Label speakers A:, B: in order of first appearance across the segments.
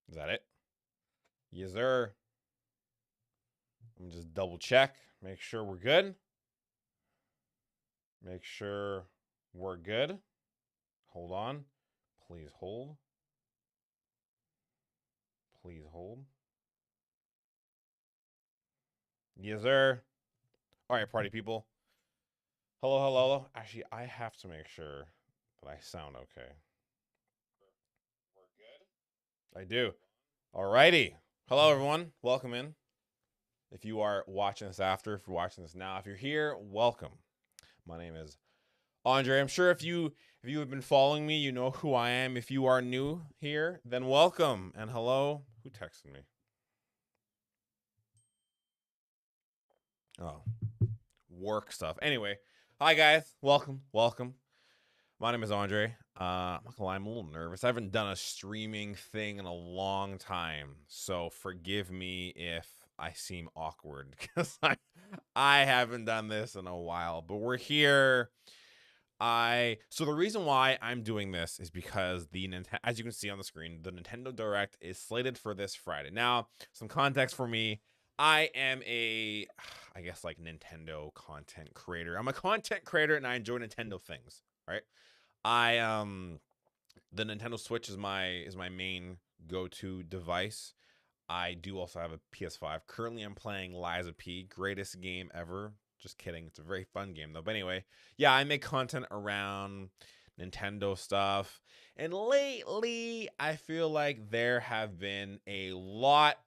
A: Is that it? Yes, sir. Let me just double check. Make sure we're good. Make sure we're good. Hold on. Please hold. Please hold. Yes, sir. All right, party people. Hello, hello, hello. Actually, I have to make sure that I sound okay. We're good? I do. Alrighty. Hello, everyone. Welcome in. If you are watching this after, if you're watching this now, if you're here, welcome. My name is Andre. I'm sure if you have been following me, you know who I am. If you are new here, then welcome and hello. Who texted me? Oh, work stuff. Anyway, hi guys. Welcome. My name is Andre. I'm not gonna lie, I'm a little nervous. I haven't done a streaming thing in a long time, so forgive me if I seem awkward because I haven't done this in a while. But we're here. So the reason why I'm doing this is because as you can see on the screen, the Nintendo Direct is slated for this Friday. Now, some context for me. I am I guess like Nintendo content creator. I'm a content creator and I enjoy Nintendo things, right? The Nintendo Switch is my main go-to device. I do also have a PS5. Currently, I'm playing Liza P. Greatest game ever. Just kidding. It's a very fun game, though. But anyway, yeah, I make content around Nintendo stuff. And lately, I feel like there have been a lot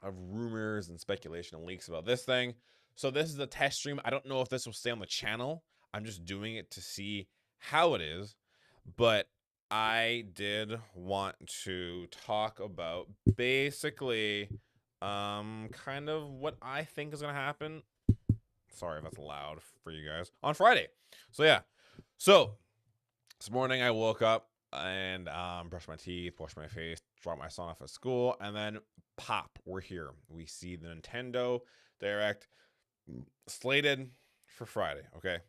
A: of rumors and speculation and leaks about this thing. So this is a test stream. I don't know if this will stay on the channel. I'm just doing it to see how it is. But I did want to talk about basically kind of what I think is going to happen. Sorry if that's loud for you guys. On Friday. So yeah. So this morning I woke up and brushed my teeth, washed my face, dropped my son off at school, and then pop, we're here. We see the Nintendo Direct slated for Friday, okay?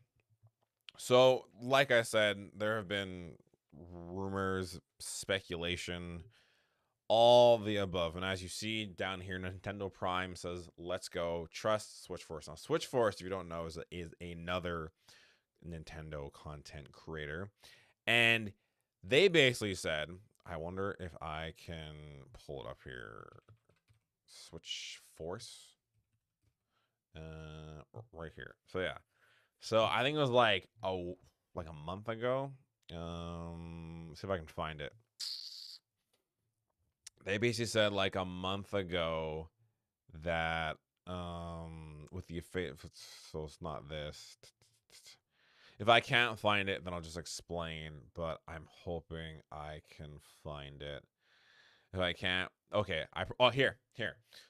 A: So, like I said, there have been rumors, speculation, all the above. And as you see down here, Nintendo Prime says, let's go, trust Switch Force. Now, Switch Force, if you don't know, is another Nintendo content creator. And they basically said, I wonder if I can pull it up here. Switch Force. Right here. So yeah. So I think it was like a month ago. See if I can find it. They basically said like a month ago that with the so it's not this. If I can't find it, then I'll just explain, but I'm hoping I can find it. If I can't, okay. Here.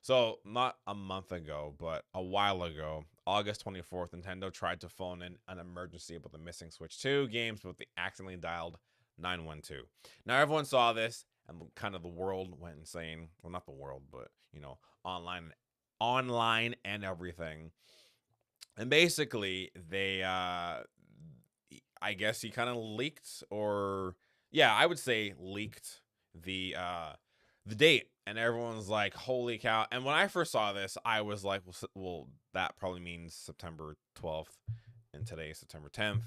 A: So not a month ago, but a while ago, August 24th, Nintendo tried to phone in an emergency about the missing Switch 2 games, but they accidentally dialed 912. Now everyone saw this, and kind of the world went insane. Well, not the world, but online and everything. And basically, they I guess he kind of leaked, or yeah, I would say leaked the date, and everyone's like, holy cow. And when I first saw this, I was like, well, that probably means September 12th, and today is September 10th,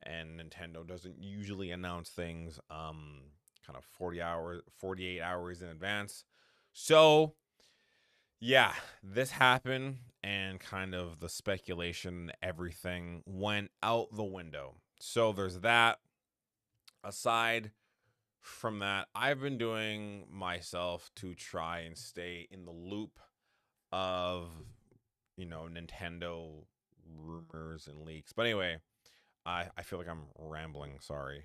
A: and Nintendo doesn't usually announce things kind of 48 hours in advance. So yeah, this happened, and kind of the speculation, everything went out the window. So there's that. Aside from that, I've been doing myself to try and stay in the loop of, Nintendo rumors and leaks. But anyway, I feel like I'm rambling. Sorry.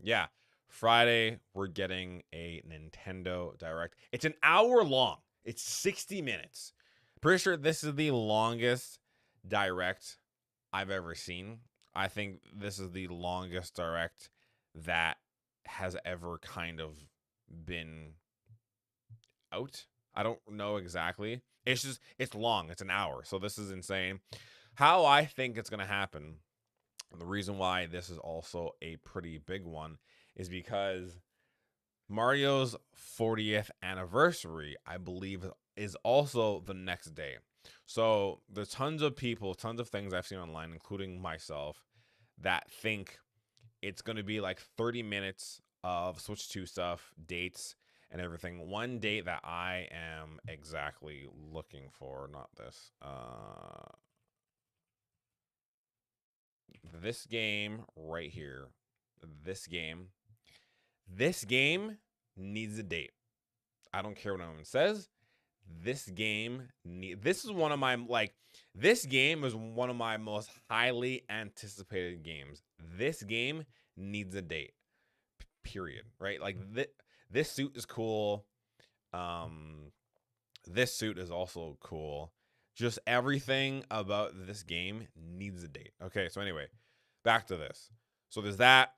A: Yeah. Friday, we're getting a Nintendo Direct. It's an hour long. It's 60 minutes. Pretty sure this is the longest Direct I've ever seen. I think this is the longest Direct that has ever kind of been out. I don't know exactly. It's long. It's an hour. So this is insane. How I think it's going to happen, and the reason why this is also a pretty big one, is because Mario's 40th anniversary, I believe, is also the next day. So there's tons of people, tons of things I've seen online, including myself, that think it's going to be like 30 minutes of Switch 2 stuff, dates, and everything. One date that I am exactly looking for, not this, this game right here, this game needs a date. I don't care what anyone says. This is one of my, like, this game is one of my most highly anticipated games. This game needs a date. Period. Right? Like, this suit is cool. This suit is also cool. Just everything about this game needs a date. Okay, so anyway, back to this. So there's that.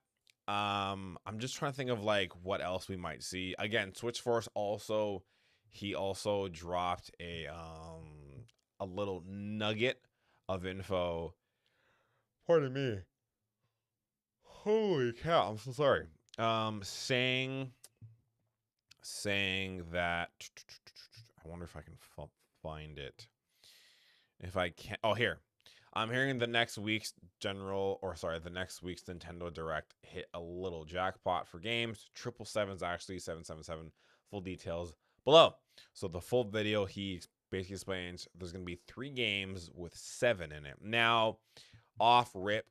A: I'm just trying to think of like what else we might see. Again, Switch Force also, he also dropped a little nugget of info. Pardon me. Holy cow, I'm so sorry. Saying that, I wonder if I can find it. If I can't, oh, here. I'm hearing the next week's the next week's Nintendo Direct hit a little jackpot for games. 777's actually 777. Full details below. So the full video, he basically explains there's going to be 3 games with 7 in it. Now, off rip,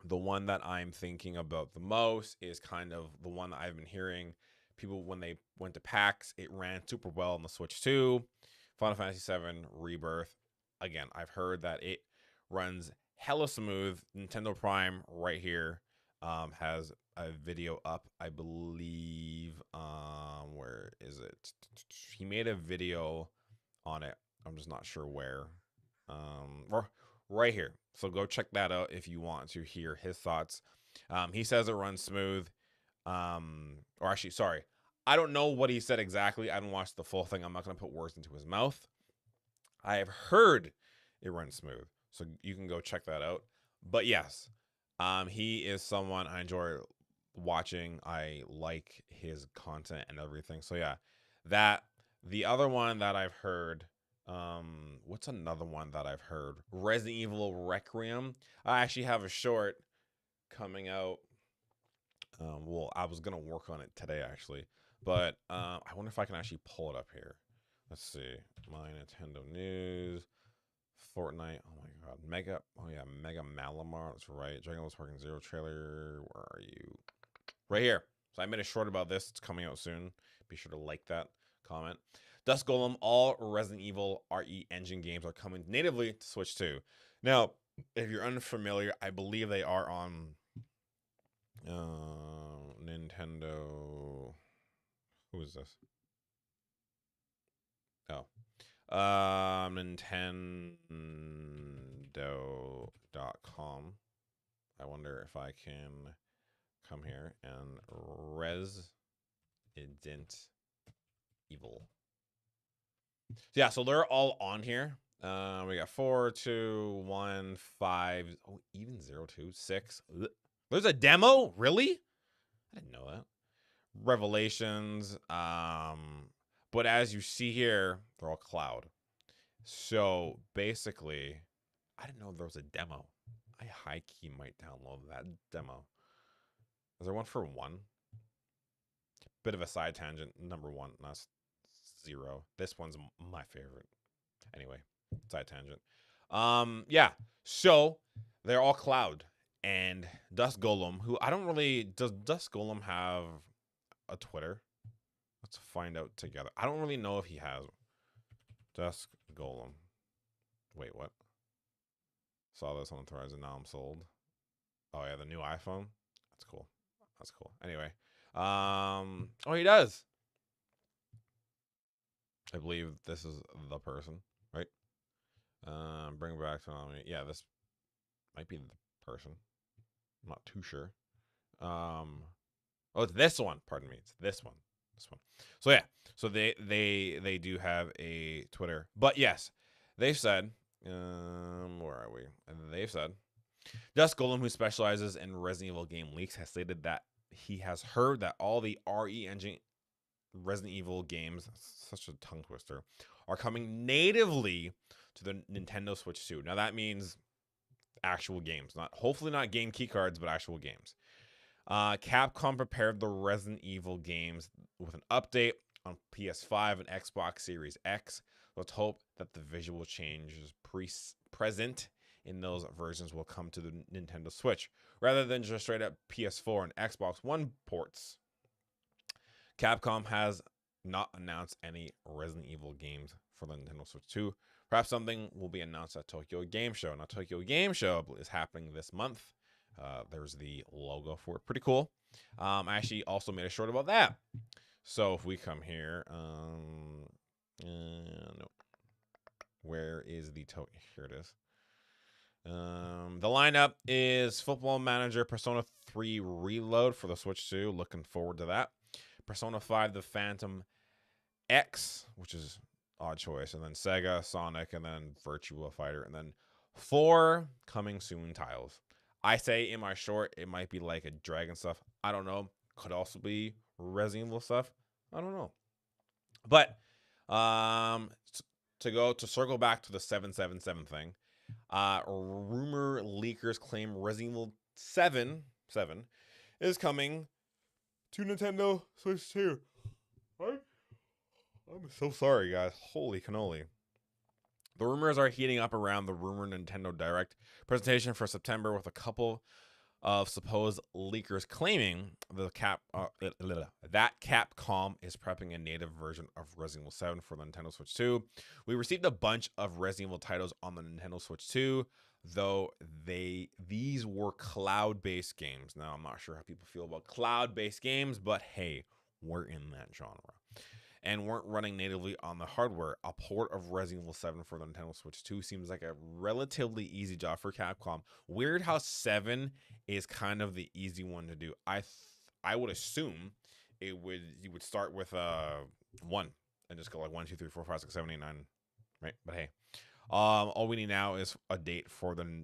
A: the one that I'm thinking about the most is kind of the one that I've been hearing. People, when they went to PAX, it ran super well on the Switch 2. Final Fantasy VII Rebirth. Again, I've heard that it runs hella smooth. Nintendo Prime right here has a video up, I believe. Where is it? He made a video on it. I'm just not sure where. Right here. So go check that out if you want to hear his thoughts. He says it runs smooth. Or actually, sorry. I don't know what he said exactly. I haven't watched the full thing. I'm not going to put words into his mouth. I have heard it runs smooth. So you can go check that out. But yes, he is someone I enjoy watching. I like his content and everything. So yeah, that. The other one that I've heard, what's another one that I've heard? Resident Evil Requiem. I actually have a short coming out. Well, I was gonna work on it today actually, but I wonder if I can actually pull it up here. Let's see. My Nintendo news. Fortnite. Oh my god. Mega. Oh yeah. Mega Malamar. That's right. Dragon Ball Sparking Zero trailer. Where are you? Right here. So I made a short about this. It's coming out soon. Be sure to like that. Comment. Dusk Golem. All Resident Evil RE engine games are coming natively to Switch 2. Now, if you're unfamiliar, I believe they are on Nintendo. Who is this? Oh. Nintendo.com. I wonder if I can come here and Resident Evil. Yeah, so they're all on here. We got 4, 2, 1, 5. Oh, even 0, 2, 6. There's a demo? Really? I didn't know that. Revelations. But as you see here, they're all cloud. So basically, I didn't know there was a demo. I high key might download that demo. Is there one for 1? Bit of a side tangent. Number 1, not 0. This one's my favorite. Anyway, side tangent. Yeah. So they're all cloud. And Dusk Golem, who I don't really, does Dusk Golem have a Twitter? Let's find out together. I don't really know if he has. Dusk Golem. Wait, what? Saw this on the horizon. Now I'm sold. Oh yeah, the new iPhone. That's cool. That's cool. Anyway, oh, he does. I believe this is the person, right? Bring back to me. Yeah, this might be the person. I'm not too sure. Oh, it's this one. Pardon me. It's this one. This one. So yeah. So they do have a Twitter, but yes, they've said. Where are we? And they've said, Dusk Golem, who specializes in Resident Evil game leaks, has stated that he has heard that all the RE engine Resident Evil games, such a tongue twister, are coming natively to the Nintendo Switch 2. Now that means actual games, hopefully not game key cards, but actual games. Capcom prepared the Resident Evil games with an update on PS5 and Xbox Series X. Let's hope that the visual changes present in those versions will come to the Nintendo Switch, rather than just straight up PS4 and Xbox One ports. Capcom has not announced any Resident Evil games for the Nintendo Switch 2. Perhaps something will be announced at Tokyo Game Show. Now, Tokyo Game Show is happening this month. There's the logo for it. Pretty cool. I actually also made a short about that. So if we come here, no. Where is the Here it is. The lineup is Football Manager Persona 3 Reload for the Switch 2. Looking forward to that. Persona 5 The Phantom X, which is odd choice, and then Sega, Sonic, and then Virtua Fighter, and then 4 coming soon titles. I say in my short, it might be like a Dragon stuff. I don't know. Could also be Resident Evil stuff. I don't know. But to circle back to the 777 thing, rumor leakers claim Resident Evil 7 is coming to Nintendo Switch 2. I'm so sorry, guys. Holy cannoli. The rumors are heating up around the rumored Nintendo Direct presentation for September, with a couple of supposed leakers claiming that Capcom is prepping a native version of Resident Evil 7 for the Nintendo Switch 2. We received a bunch of Resident Evil titles on the Nintendo Switch 2, though these were cloud-based games. Now, I'm not sure how people feel about cloud-based games, but hey, we're in that genre. And weren't running natively on the hardware. A port of Resident Evil 7 for the Nintendo Switch 2 seems like a relatively easy job for Capcom. Weird how 7 is kind of the easy one to do. I would assume you would start with 1 and just go like 1, 2, 3, 4, 5, 6, 7, 8, 9, right? But hey, all we need now is a date for the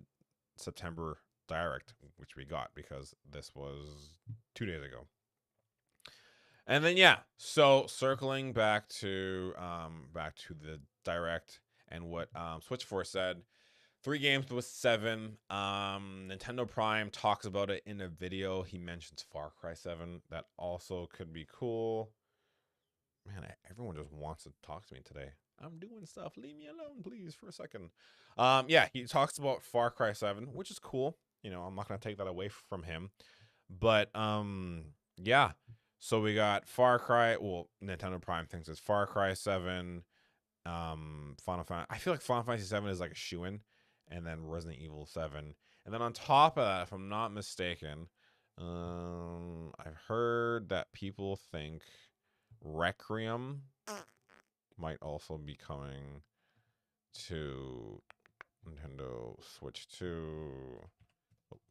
A: September Direct, which we got because this was 2 days ago. And then so circling back to the Direct and what Switchforce said, 3 games with 7. Nintendo Prime talks about it in a video. He mentions Far Cry 7. That also could be cool. Man, everyone just wants to talk to me today. I'm doing stuff. Leave me alone, please, for a second. He talks about Far Cry 7, which is cool. I'm not gonna take that away from him. But so we got Far Cry. Well, Nintendo Prime thinks it's Far Cry 7, Final Fantasy. I feel like Final Fantasy 7 is like a shoo-in, and then Resident Evil 7. And then on top of that, if I'm not mistaken, I've heard that people think Requiem might also be coming to Nintendo Switch 2.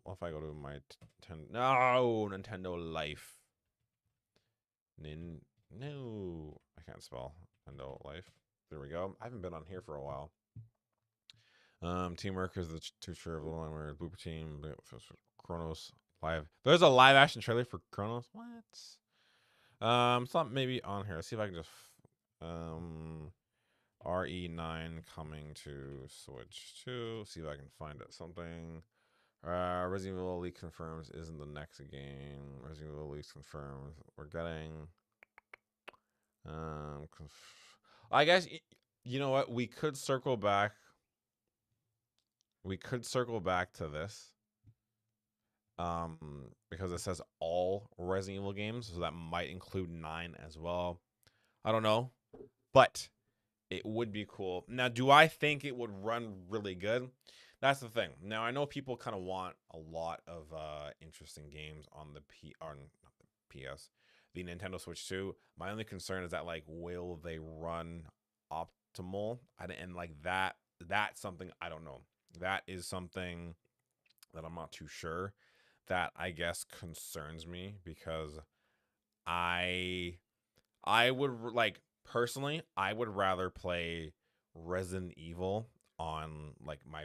A: What if I go to my Nintendo Life? No, I can't spell Nintendo Life. There we go. I haven't been on here for a while. Teamwork is the future of the one where Booper Team, Chronos live. There's a live action trailer for Chronos. What? It's not maybe on here. Let's see if I can just RE9 coming to Switch 2. See if I can find it. Something. Resident Evil Leak confirms isn't the next game. Resident Evil Leak confirms we're getting. I guess you know what, we could circle back. We could circle back to this. Because it says all Resident Evil games, so that might include 9 as well. I don't know, but it would be cool. Now, do I think it would run really good? That's the thing. Now, I know people kind of want a lot of interesting games on the PS, the Nintendo Switch 2. My only concern is that, like, will they run optimal? And like that's something I don't know. That is something that I'm not too sure. That I guess concerns me because I would like personally, I would rather play Resident Evil on like my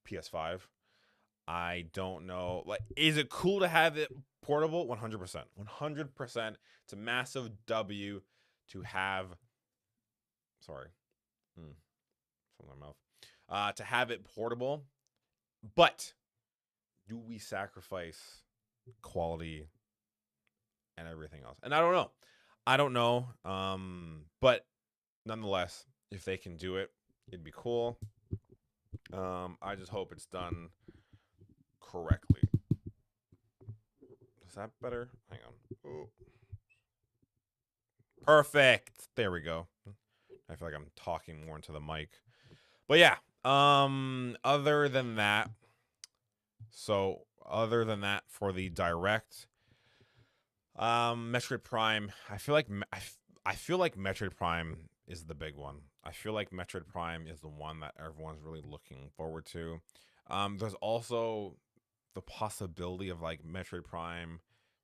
A: PS5. I don't know. Like, is it cool to have it portable? 100%. 100%. It's a massive W to have. Sorry. From my mouth. To have it portable. But do we sacrifice quality and everything else? And I don't know. I don't know. But nonetheless, if they can do it, it'd be cool. I just hope it's done correctly. Is that better? Hang on. Ooh. Perfect. There we go. I feel like I'm talking more into the mic. But yeah, other than that, for the direct, Metroid Prime, I feel like Metroid Prime is the big one. I feel like Metroid Prime is the one that everyone's really looking forward to. There's also the possibility of like Metroid Prime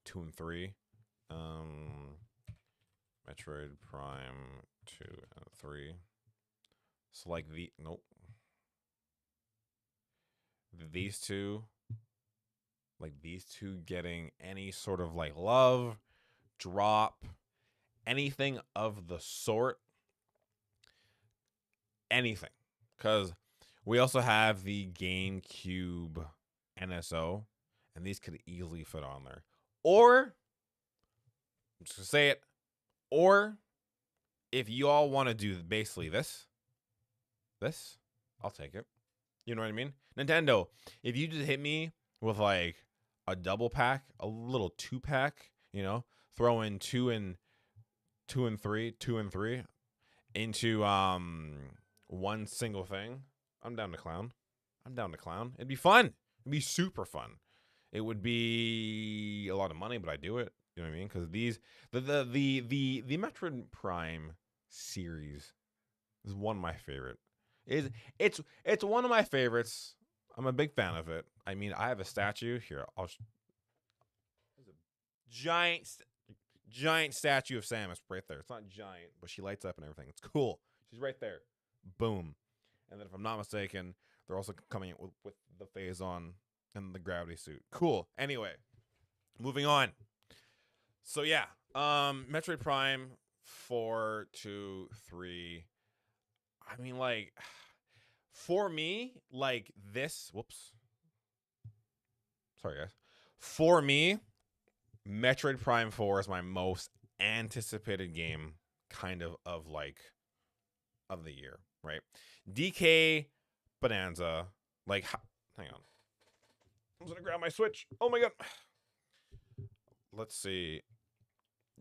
A: 2 and 3. Metroid Prime 2 and 3. So like these two getting any sort of like love, drop, anything of the sort. Anything. Because we also have the GameCube NSO, and these could easily fit on there. Or, I'm just going to say it, or if you all want to do basically this, I'll take it. You know what I mean? Nintendo, if you just hit me with like a double pack, a little 2-pack, you know, throw in 2 and 3 into one single thing, I'm down to clown. It'd be fun. It'd be super fun. It would be a lot of money, but I do it. You know what I mean? Because the Metroid Prime series is one of my favorite. It's one of my favorites. I'm a big fan of it. I mean, I have a statue here. There's a giant statue of Samus right there. It's not giant, but she lights up and everything. It's cool. She's right there. Boom. And then if I'm not mistaken, they're also coming in with the phase on and the gravity suit. Cool. Anyway, moving on. So yeah, Metroid Prime 4, 2, 3. I mean, like, for me, like this. Whoops. Sorry, guys. For me, Metroid Prime 4 is my most anticipated game, kind of the year, right? DK Bonanza, like, hang on. I'm gonna grab my Switch. Oh my god. Let's see.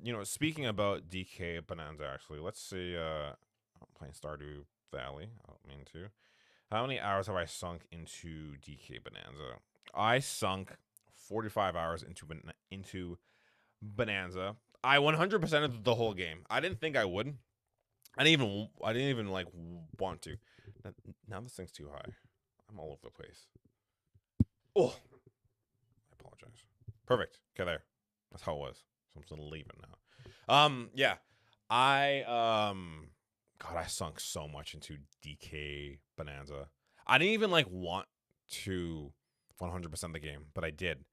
A: You know, speaking about DK Bonanza, actually, let's see. I'm playing Stardew Valley. I don't mean to. How many hours have I sunk into DK Bonanza? I sunk 45 hours into Bonanza. I 100%ed the whole game. I didn't think I would. I didn't even like want to. Now this thing's too high. I'm all over the place. Oh, I apologize. Perfect. Okay, there. That's how it was. So I'm just gonna leave it now. Yeah. God, I sunk so much into DK Bonanza. I didn't even like want to 100% the game, but I did.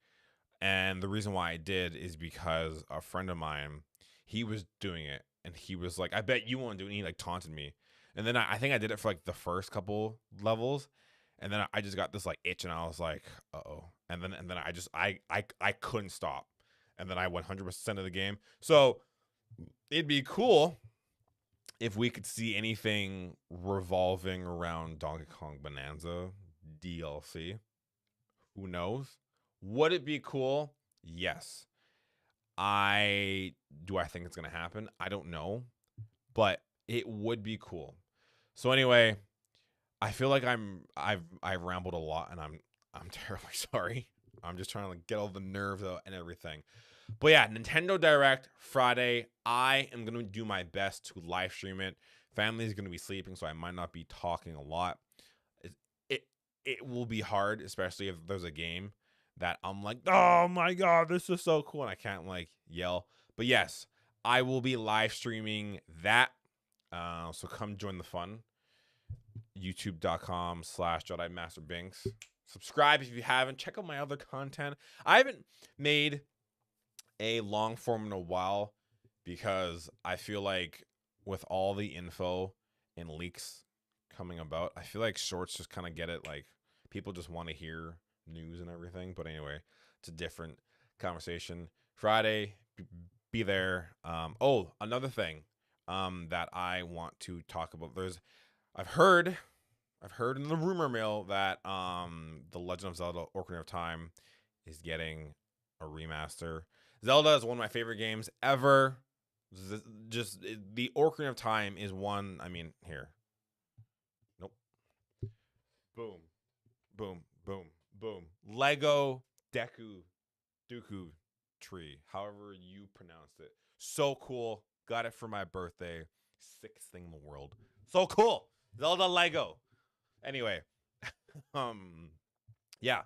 A: And the reason why I did is because a friend of mine, he was doing it, and he was like, "I bet you won't do it." And he like taunted me, and then I think I did it for like the first couple levels, and then I just got this like itch, and I was like, "Uh-oh," and then I couldn't stop, and then I went 100% of the game. So it'd be cool if we could see anything revolving around Donkey Kong Bonanza DLC. Who knows? Would it be cool? Yes. I think it's gonna happen? I don't know, but it would be cool. So anyway, I feel like I've rambled a lot, and I'm terribly sorry. I'm just trying to like get all the nerves out and everything. But yeah, Nintendo Direct Friday. I am gonna do my best to live stream it. Family's gonna be sleeping, so I might not be talking a lot. It will be hard, especially if there's a game that I'm like, oh my god, this is so cool, and I can't like yell. But yes, I will be live streaming that. So come join the fun. YouTube.com/JediMasterBinks. Subscribe if you haven't. Check out my other content. I haven't made a long form in a while because I feel like with all the info and leaks coming about, I feel like shorts just kind of get it. Like people just want to hear news and everything. But anyway, it's a different conversation. Friday, be there. Another thing that I want to talk about. I've heard in the rumor mill that The Legend of Zelda: Ocarina of Time is getting a remaster. Zelda is one of my favorite games ever. Just the Ocarina of Time is one. I mean, here. Nope. Boom, boom, boom, boom. Lego Dooku tree, however you pronounced it. So cool. Got it for my birthday. Sickest thing in the world. So cool. Zelda Lego. Anyway, yeah.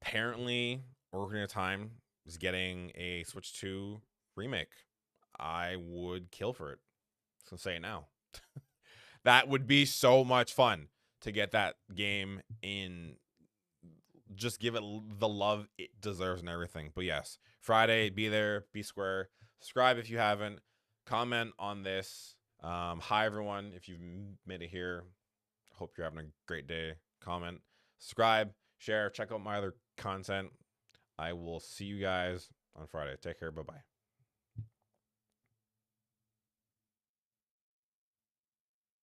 A: Apparently, Ocarina of Time is getting a Switch 2 remake. I would kill for it. I'm gonna say it now. That would be so much fun to get that game in. Just give it the love it deserves and everything. But yes, Friday, be there, be square. Subscribe if you haven't. Comment on this. Hi everyone, if you've made it here. Hope you're having a great day. Comment, subscribe, share, check out my other content. I will see you guys on Friday. Take care. Bye-bye.